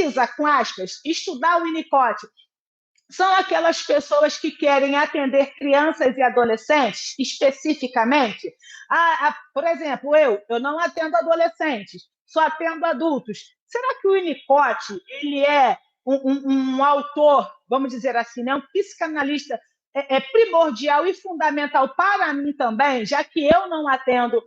precisa, com aspas, estudar o Winnicott são aquelas pessoas que querem atender crianças e adolescentes especificamente. Por exemplo, eu não atendo adolescentes, só atendo adultos. Será que o Winnicott ele é um autor, vamos dizer assim, né, um psicanalista primordial e fundamental para mim também, já que eu não atendo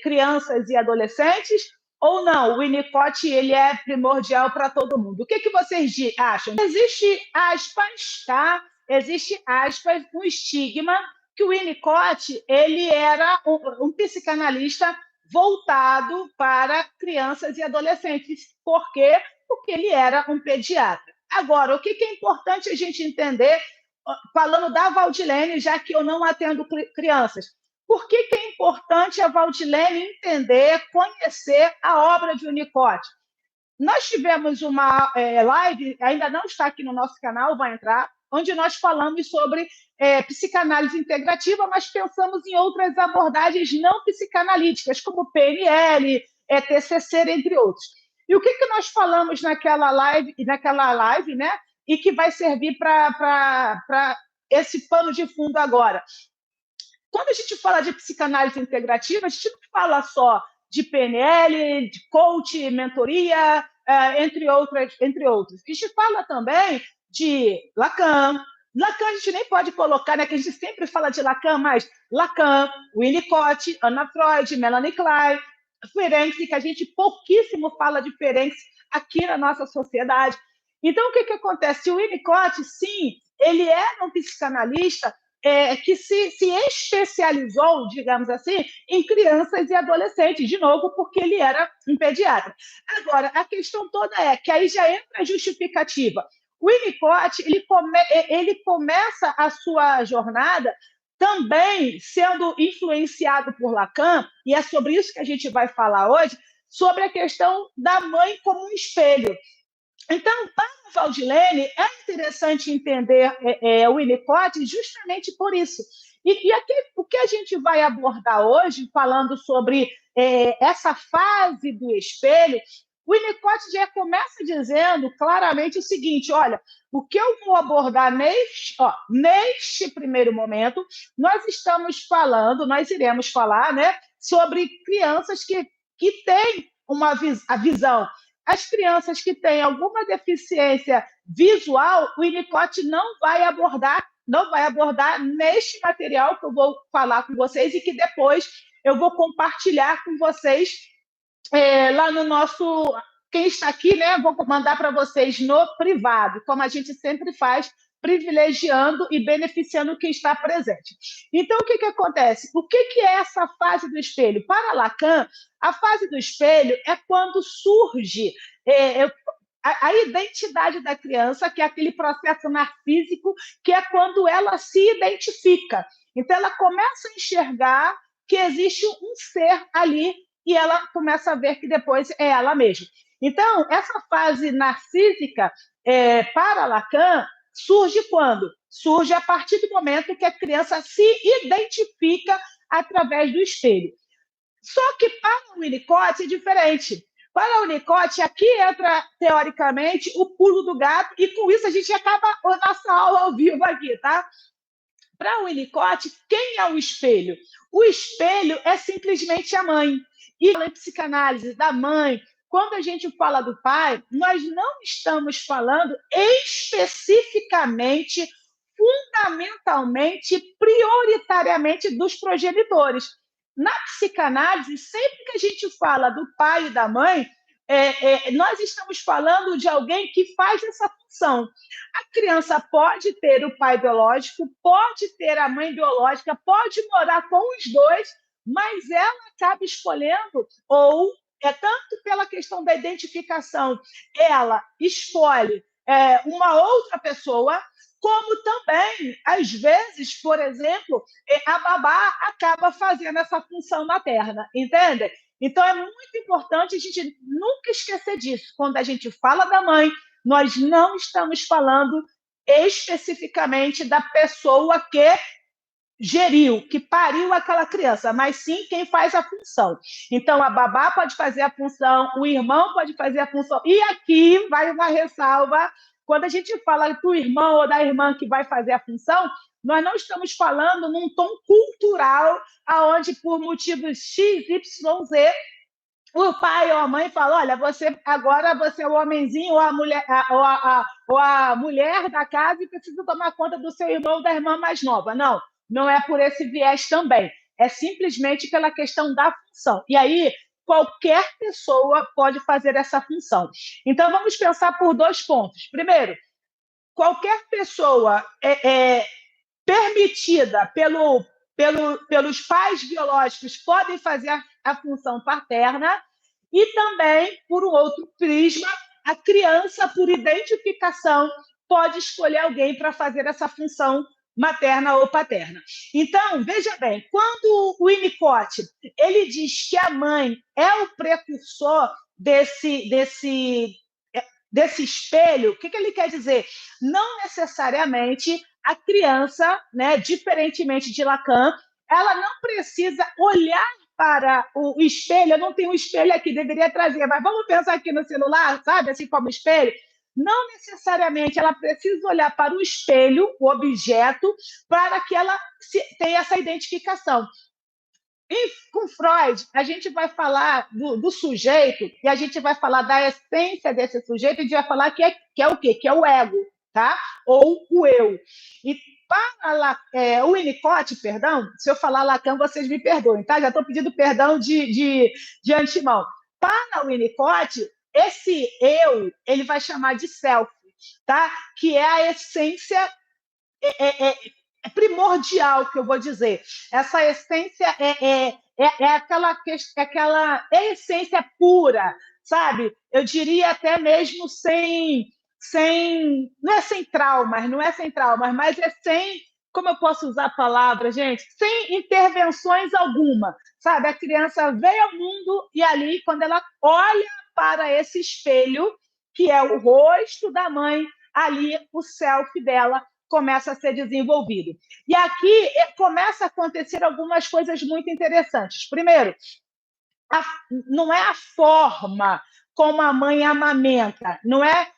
crianças e adolescentes? Ou não, o Winnicott ele é primordial para todo mundo. O que vocês acham? Existe aspas, tá? Existe aspas, um estigma que o Winnicott ele era um psicanalista voltado para crianças e adolescentes. Por quê? Porque ele era um pediatra. Agora, o que é importante a gente entender, falando da Valdilene, já que eu não atendo crianças, por que é importante a Valdilene entender, conhecer a obra de Winnicott? Nós tivemos uma live, ainda não está aqui no nosso canal, vai entrar, onde nós falamos sobre psicanálise integrativa, mas pensamos em outras abordagens não psicanalíticas, como PNL, TCC, entre outros. E o que nós falamos naquela live, né? E que vai servir para esse pano de fundo agora. Quando a gente fala de psicanálise integrativa, a gente não fala só de PNL, de coach, mentoria, entre outros. A gente fala também de Lacan. Lacan a gente nem pode colocar, né, que a gente sempre fala de Lacan, mas Lacan, Winnicott, Anna Freud, Melanie Klein, Ferenczi, que a gente pouquíssimo fala de Ferenczi aqui na nossa sociedade. Então, o que acontece? O Winnicott, sim, ele era um psicanalista que se especializou, digamos assim, em crianças e adolescentes, de novo, porque ele era um pediatra. Agora, a questão toda é que aí já entra a justificativa. O Winnicott, ele começa a sua jornada também sendo influenciado por Lacan, e é sobre isso que a gente vai falar hoje, sobre a questão da mãe como um espelho. Então, para o Valdilene, é interessante entender o Winnicott justamente por isso. E aqui, o que a gente vai abordar hoje, falando sobre essa fase do espelho, o Winnicott já começa dizendo claramente o seguinte: olha, o que eu vou abordar neste primeiro momento, nós iremos falar, né, sobre crianças que têm a visão. As crianças que têm alguma deficiência visual, o Winnicott não vai abordar neste material que eu vou falar com vocês e que depois eu vou compartilhar com vocês lá no nosso... Quem está aqui, né? Vou mandar para vocês no privado, como a gente sempre faz, privilegiando e beneficiando quem está presente. Então, o que acontece? O que é essa fase do espelho? Para Lacan, a fase do espelho é quando surge a identidade da criança, que é aquele processo narcísico, que é quando ela se identifica. Então, ela começa a enxergar que existe um ser ali e ela começa a ver que depois é ela mesma. Então, essa fase narcísica, para Lacan, surge quando? Surge a partir do momento que a criança se identifica através do espelho. Só que para o Winnicott é diferente. Para o Winnicott, aqui entra, teoricamente, o pulo do gato, e com isso a gente acaba a nossa aula ao vivo aqui, tá? Para o Winnicott, quem é o espelho? O espelho é simplesmente a mãe. E na psicanálise da mãe, quando a gente fala do pai, nós não estamos falando especificamente, fundamentalmente, prioritariamente dos progenitores. Na psicanálise, sempre que a gente fala do pai e da mãe, nós estamos falando de alguém que faz essa função. A criança pode ter o pai biológico, pode ter a mãe biológica, pode morar com os dois, mas ela acaba escolhendo, ou tanto pela questão da identificação, ela escolhe uma outra pessoa, como também, às vezes, por exemplo, a babá acaba fazendo essa função materna, entende? Então, é muito importante a gente nunca esquecer disso. Quando a gente fala da mãe, nós não estamos falando especificamente da pessoa que geriu, que pariu aquela criança, mas sim quem faz a função. Então, a babá pode fazer a função, o irmão pode fazer a função. E aqui vai uma ressalva: quando a gente fala do irmão ou da irmã que vai fazer a função, nós não estamos falando num tom cultural, aonde por motivos X, Y, Z, o pai ou a mãe fala: olha, agora você é o homenzinho ou a mulher, ou a mulher da casa e precisa tomar conta do seu irmão ou da irmã mais nova. Não, não é por esse viés também. É simplesmente pela questão da função. E aí, qualquer pessoa pode fazer essa função. Então, vamos pensar por 2 pontos. Primeiro, qualquer pessoa é permitida pelos pais biológicos podem fazer a função paterna, e também, por um outro prisma, a criança, por identificação, pode escolher alguém para fazer essa função materna ou paterna. Então, veja bem, quando o Winnicott ele diz que a mãe é o precursor desse espelho, o que ele quer dizer? Não necessariamente a criança, né, diferentemente de Lacan, ela não precisa olhar para o espelho. Eu não tenho um espelho aqui, deveria trazer, mas vamos pensar aqui no celular, sabe, assim como espelho. Não necessariamente ela precisa olhar para o espelho, o objeto, para que ela tenha essa identificação. E com Freud, a gente vai falar do sujeito, e a gente vai falar da essência desse sujeito, e a gente vai falar que é o quê? Que é o ego, tá? Ou o eu. E para o Winnicott, perdão, se eu falar Lacan, vocês me perdoem, tá? Já estou pedindo perdão de antemão. Para o Winnicott, esse eu, ele vai chamar de self, tá? Que é a essência primordial, que eu vou dizer. Essa essência aquela essência pura, sabe? Eu diria até mesmo não é sem traumas, mas é sem, como eu posso usar a palavra, gente? Sem intervenções alguma, sabe? A criança veio ao mundo e ali, quando ela olha para esse espelho, que é o rosto da mãe, ali o self dela começa a ser desenvolvido. E aqui começa a acontecer algumas coisas muito interessantes. Primeiro, não é a forma como a mãe amamenta, não é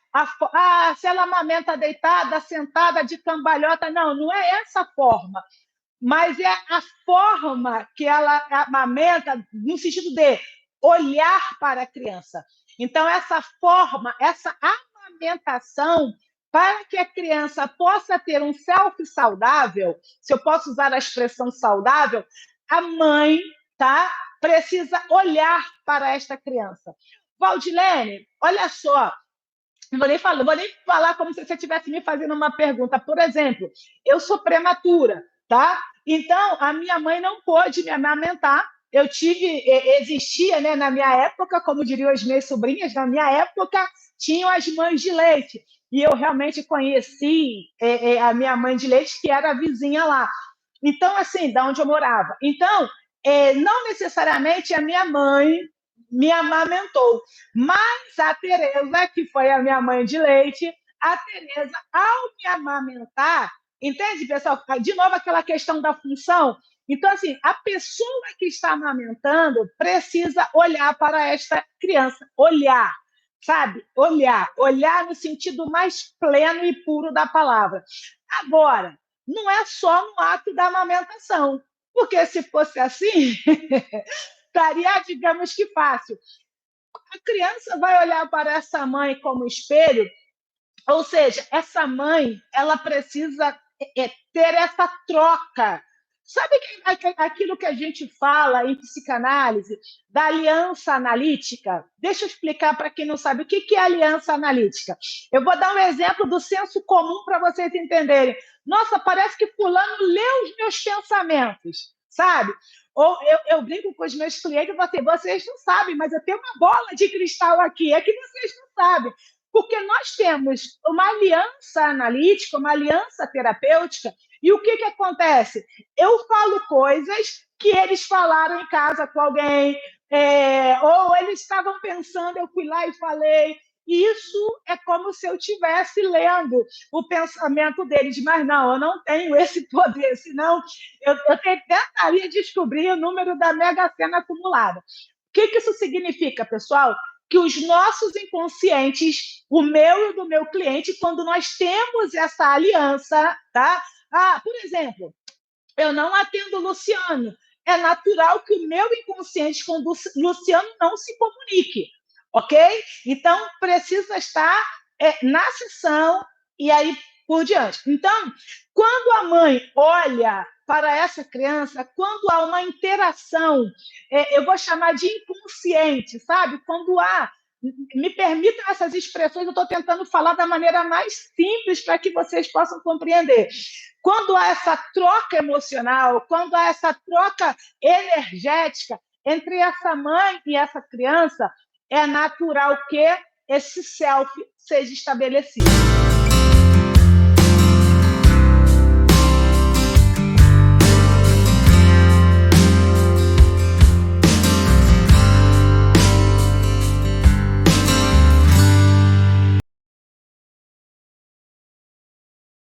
se ela amamenta deitada, sentada, de cambalhota, não é essa forma, mas é a forma que ela amamenta no sentido de olhar para a criança. Então, essa forma, essa amamentação, para que a criança possa ter um self saudável, se eu posso usar a expressão saudável, a mãe, tá, precisa olhar para esta criança. Valdilene, olha só, não vou nem falar como se você estivesse me fazendo uma pergunta. Por exemplo, eu sou prematura, tá? Então, a minha mãe não pôde me amamentar. Existia, né, na minha época, como diriam as minhas sobrinhas, na minha época, tinham as mães de leite. E eu realmente conheci a minha mãe de leite, que era a vizinha lá. Então, assim, da onde eu morava. Então, não necessariamente a minha mãe me amamentou, mas a Tereza, que foi a minha mãe de leite, a Tereza, ao me amamentar, entende, pessoal? De novo, aquela questão da função. Então, assim, a pessoa que está amamentando precisa olhar para esta criança, olhar, sabe? Olhar no sentido mais pleno e puro da palavra. Agora, não é só no ato da amamentação, porque se fosse assim, estaria, digamos que fácil. A criança vai olhar para essa mãe como espelho, ou seja, essa mãe, ela precisa ter essa troca. Sabe aquilo que a gente fala em psicanálise, da aliança analítica? Deixa eu explicar para quem não sabe o que é aliança analítica. Eu vou dar um exemplo do senso comum para vocês entenderem. Nossa, parece que fulano leu os meus pensamentos, sabe? Ou eu brinco com os meus clientes e falo assim, vocês não sabem, mas eu tenho uma bola de cristal aqui, é que vocês não sabem. Porque nós temos uma aliança analítica, uma aliança terapêutica, e o que acontece? Eu falo coisas que eles falaram em casa com alguém, ou eles estavam pensando, eu fui lá e falei. Isso é como se eu estivesse lendo o pensamento deles, mas não, eu não tenho esse poder, senão eu tentaria descobrir o número da Mega Sena acumulada. O que isso significa, pessoal? Que os nossos inconscientes, o meu e o do meu cliente, quando nós temos essa aliança, tá? Por exemplo, eu não atendo o Luciano. É natural que o meu inconsciente com o Luciano não se comunique, ok? Então, precisa estar na sessão e aí por diante. Então, quando a mãe olha para essa criança, quando há uma interação, eu vou chamar de inconsciente, sabe? Quando há, me permitam essas expressões, eu estou tentando falar da maneira mais simples para que vocês possam compreender. Quando há essa troca emocional, quando há essa troca energética entre essa mãe e essa criança, é natural que esse self seja estabelecido.